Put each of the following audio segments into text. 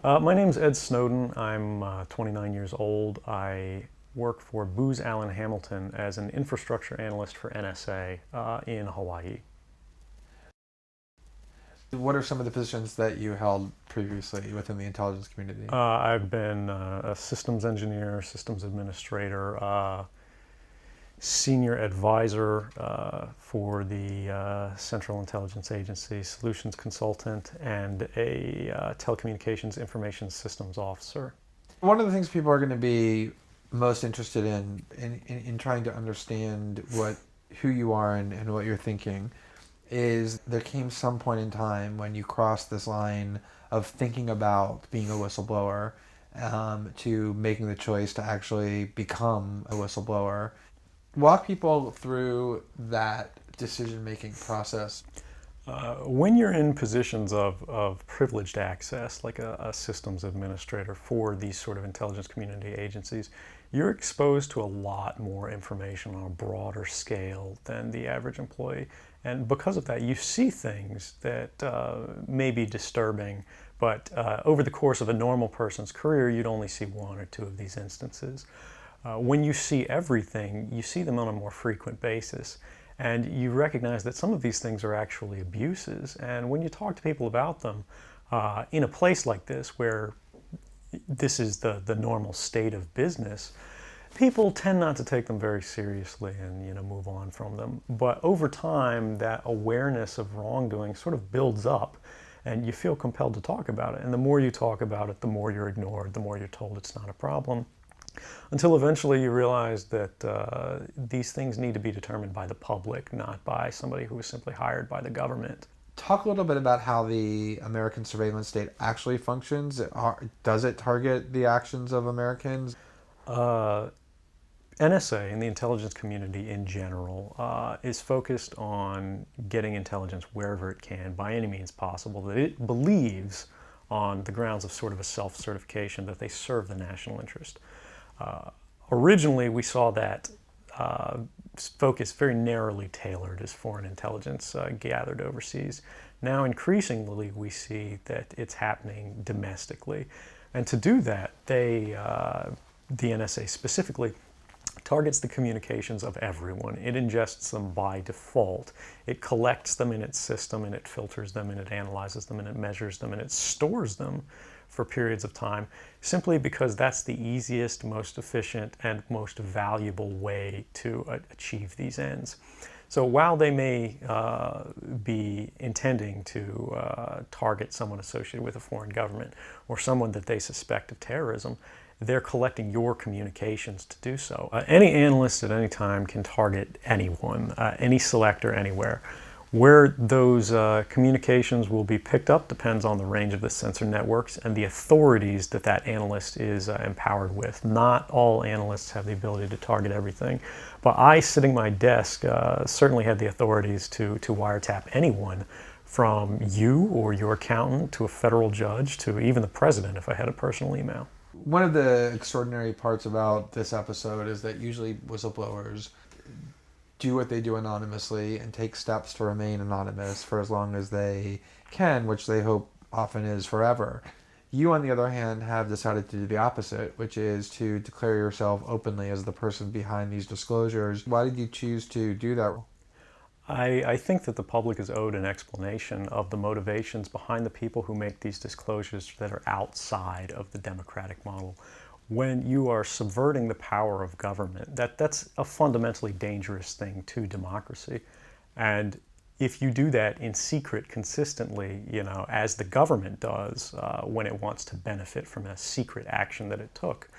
My name's Ed Snowden. I'm 29 years old. I work for Booz Allen Hamilton as an infrastructure analyst for NSA in Hawaii. What are some of the positions that you held previously within the intelligence community? I've been a systems engineer, systems administrator, senior advisor for the Central Intelligence Agency, solutions consultant, and a telecommunications information systems officer. One of the things people are going to be most interested in trying to understand who you are and what you're thinking is there came some point in time when you crossed this line of thinking about being a whistleblower to making the choice to actually become a whistleblower. Walk people through that decision-making process. When you're in positions of privileged access, like a systems administrator for these sort of intelligence community agencies, you're exposed to a lot more information on a broader scale than the average employee. And because of that, you see things that may be disturbing, but over the course of a normal person's career, you'd only see one or two of these instances. When you see everything, you see them on a more frequent basis. And you recognize that some of these things are actually abuses. And when you talk to people about them, in a place like this where this is the normal state of business, people tend not to take them very seriously and move on from them. But over time, that awareness of wrongdoing sort of builds up, and you feel compelled to talk about it. And the more you talk about it, the more you're ignored, the more you're told it's not a problem. Until eventually you realize that these things need to be determined by the public, not by somebody who was simply hired by the government. Talk a little bit about how the American surveillance state actually functions. Does it target the actions of Americans? NSA and the intelligence community in general is focused on getting intelligence wherever it can by any means possible that it believes on the grounds of sort of a self-certification that they serve the national interest. Originally, we saw that focus very narrowly tailored as foreign intelligence gathered overseas. Now, increasingly, we see that it's happening domestically. And to do that, the NSA specifically, targets the communications of everyone. It ingests them by default. It collects them in its system, and it filters them, and it analyzes them, and it measures them, and it stores them for periods of time, simply because that's the easiest, most efficient, and most valuable way to achieve these ends. So while they may be intending to target someone associated with a foreign government or someone that they suspect of terrorism, they're collecting your communications to do so. Any analyst at any time can target anyone, any selector, anywhere. Where those communications will be picked up depends on the range of the sensor networks and the authorities that that analyst is empowered with. Not all analysts have the ability to target everything, but I, sitting at my desk, certainly had the authorities to wiretap anyone, from you or your accountant to a federal judge to even the president if I had a personal email. One of the extraordinary parts about this episode is that usually whistleblowers do what they do anonymously and take steps to remain anonymous for as long as they can, which they hope often is forever. You, on the other hand, have decided to do the opposite, which is to declare yourself openly as the person behind these disclosures. Why did you choose to do that? I think that the public is owed an explanation of the motivations behind the people who make these disclosures that are outside of the democratic model. When you are subverting the power of government, that's a fundamentally dangerous thing to democracy. And if you do that in secret consistently, as the government does when it wants to benefit from a secret action that it took,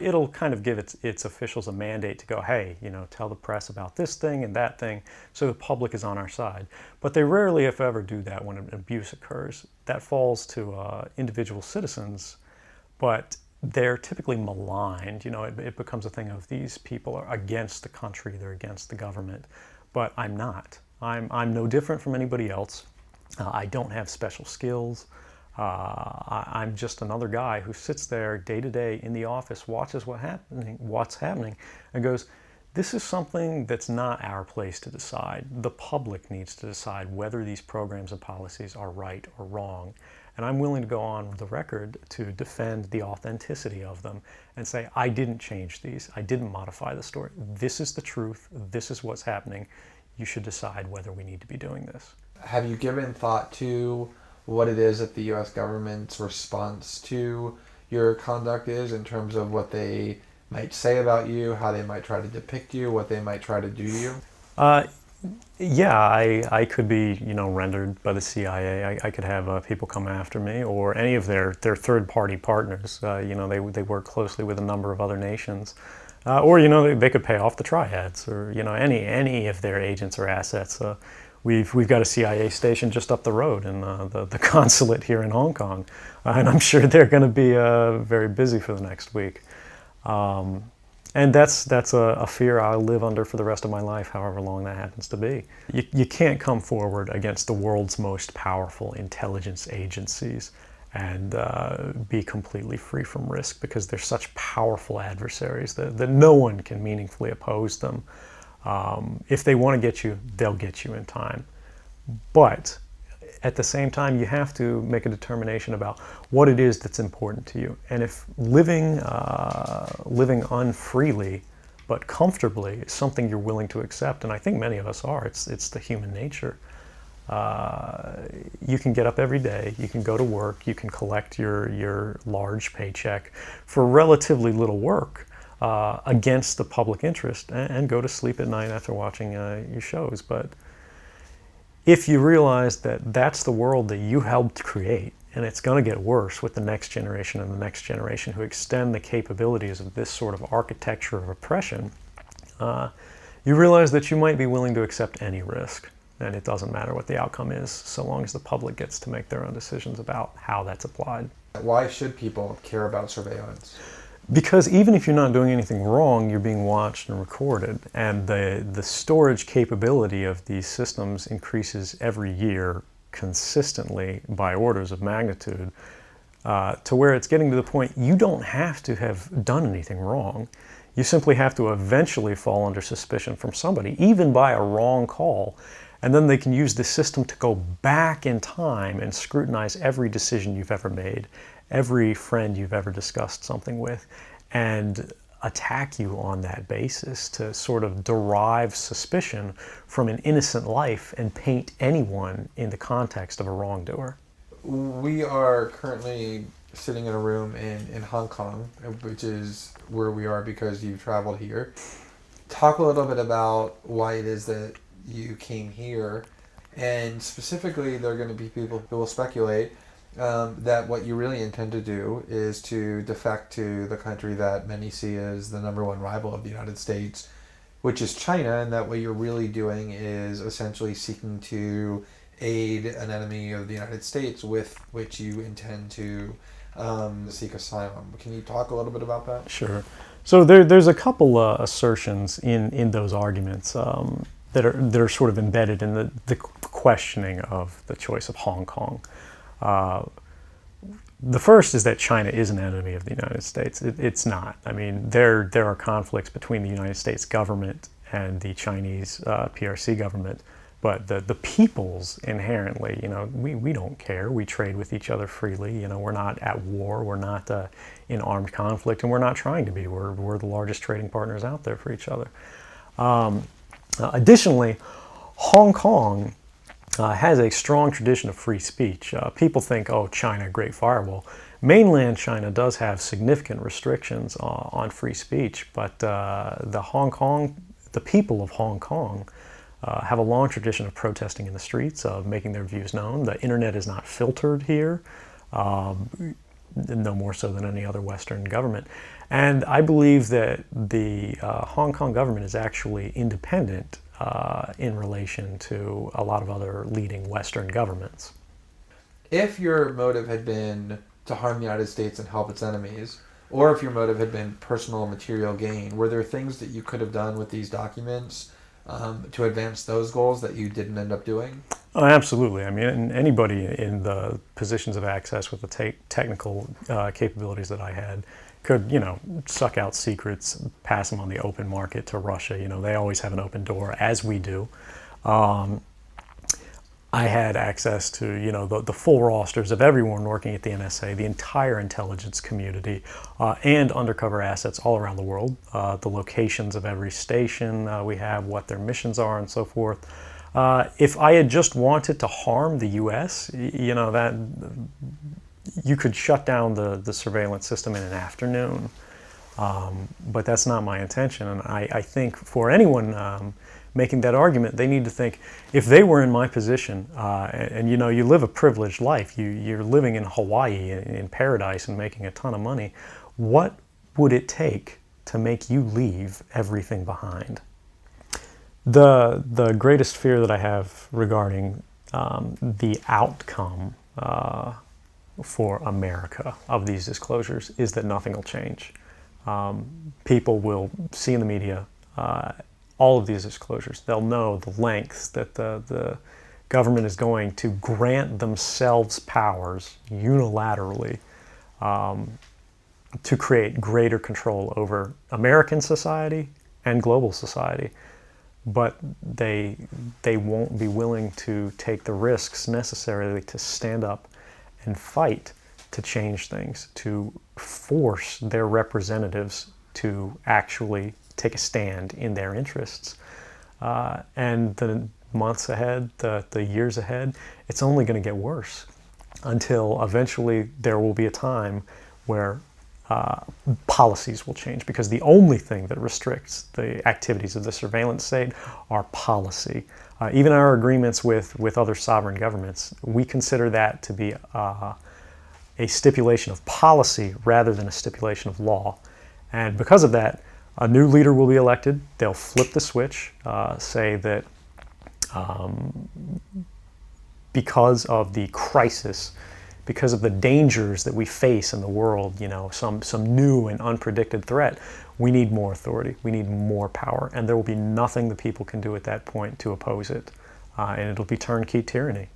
it'll kind of give its officials a mandate to go, hey, tell the press about this thing and that thing, so the public is on our side. But they rarely, if ever, do that when an abuse occurs. That falls to individual citizens, but they're typically maligned. It becomes a thing of these people are against the country, they're against the government. But I'm not. I'm no different from anybody else. I don't have special skills. I'm just another guy who sits there day to day in the office, watches what's happening, and goes, this is something that's not our place to decide. The public needs to decide whether these programs and policies are right or wrong. And I'm willing to go on the record to defend the authenticity of them and say, I didn't change these. I didn't modify the story. This is the truth. This is what's happening. You should decide whether we need to be doing this. Have you given thought to what it is that the U.S. government's response to your conduct is, in terms of what they might say about you, how they might try to depict you, what they might try to do to you? Yeah, I could be, rendered by the CIA. I could have people come after me, or any of their third-party partners. They work closely with a number of other nations. Or they could pay off the triads, or any of their agents or assets. We've got a CIA station just up the road in the consulate here in Hong Kong, and I'm sure they're going to be very busy for the next week. And that's a fear I'll live under for the rest of my life, however long that happens to be. You can't come forward against the world's most powerful intelligence agencies and be completely free from risk, because they're such powerful adversaries that no one can meaningfully oppose them. If they want to get you, they'll get you in time. But at the same time, you have to make a determination about what it is that's important to you. And if living unfreely but comfortably is something you're willing to accept, and I think many of us are, it's the human nature. You can get up every day, you can go to work, you can collect your large paycheck for relatively little work against the public interest, and go to sleep at night after watching your shows. But if you realize that that's the world that you helped create, and it's going to get worse with the next generation and the next generation who extend the capabilities of this sort of architecture of oppression, you realize that you might be willing to accept any risk. And it doesn't matter what the outcome is, so long as the public gets to make their own decisions about how that's applied. Why should people care about surveillance? Because even if you're not doing anything wrong, you're being watched and recorded. And the storage capability of these systems increases every year consistently by orders of magnitude, to where it's getting to the point you don't have to have done anything wrong. You simply have to eventually fall under suspicion from somebody, even by a wrong call. And then they can use the system to go back in time and scrutinize every decision you've ever made, every friend you've ever discussed something with, and attack you on that basis to sort of derive suspicion from an innocent life and paint anyone in the context of a wrongdoer. We are currently sitting in a room in Hong Kong, which is where we are because you've traveled here. Talk a little bit about why it is that you came here, and specifically there are going to be people who will speculate that what you really intend to do is to defect to the country that many see as the number one rival of the United States, which is China, and that what you're really doing is essentially seeking to aid an enemy of the United States with which you intend to seek asylum. Can you talk a little bit about that? Sure. So there's a couple assertions in those arguments that are sort of embedded in the questioning of the choice of Hong Kong. The first is that China is an enemy of the United States. It's not. I mean, there are conflicts between the United States government and the Chinese PRC government, but the peoples inherently, we don't care. We trade with each other freely. We're not at war. We're not in armed conflict, and we're not trying to be. We're the largest trading partners out there for each other. Additionally, Hong Kong has a strong tradition of free speech. People think, oh, China, great firewall. Mainland China does have significant restrictions on free speech, but the people of Hong Kong have a long tradition of protesting in the streets, of making their views known. The internet is not filtered here, no more so than any other Western government. And I believe that the Hong Kong government is actually independent in relation to a lot of other leading Western governments. If your motive had been to harm the United States and help its enemies, or if your motive had been personal material gain, were there things that you could have done with these documents to advance those goals that you didn't end up doing? Oh, absolutely. I mean, anybody in the positions of access with the technical capabilities that I had could, suck out secrets, pass them on the open market to Russia. They always have an open door, as we do. I had access to, the full rosters of everyone working at the NSA, the entire intelligence community, and undercover assets all around the world, the locations of every station we have, what their missions are, and so forth. If I had just wanted to harm the U.S., that you could shut down the surveillance system in an afternoon. But that's not my intention, and I think for anyone making that argument, they need to think, if they were in my position, and you live a privileged life, you're living in Hawaii in paradise and making a ton of money, what would it take to make you leave everything behind? The greatest fear that I have regarding the outcome for America of these disclosures is that nothing will change. People will see in the media all of these disclosures. They'll know the lengths that the government is going to grant themselves powers unilaterally to create greater control over American society and global society. But they won't be willing to take the risks necessarily to stand up and fight to change things, to force their representatives to actually take a stand in their interests. And the months ahead, the years ahead, it's only going to get worse until eventually there will be a time where policies will change, because the only thing that restricts the activities of the surveillance state are policy. Even our agreements with other sovereign governments, we consider that to be a stipulation of policy rather than a stipulation of law. And because of that, a new leader will be elected. They'll flip the switch, say that because of the crisis, because of the dangers that we face in the world, some new and unpredicted threat, we need more authority, we need more power, and there will be nothing the people can do at that point to oppose it, and it'll be turnkey tyranny.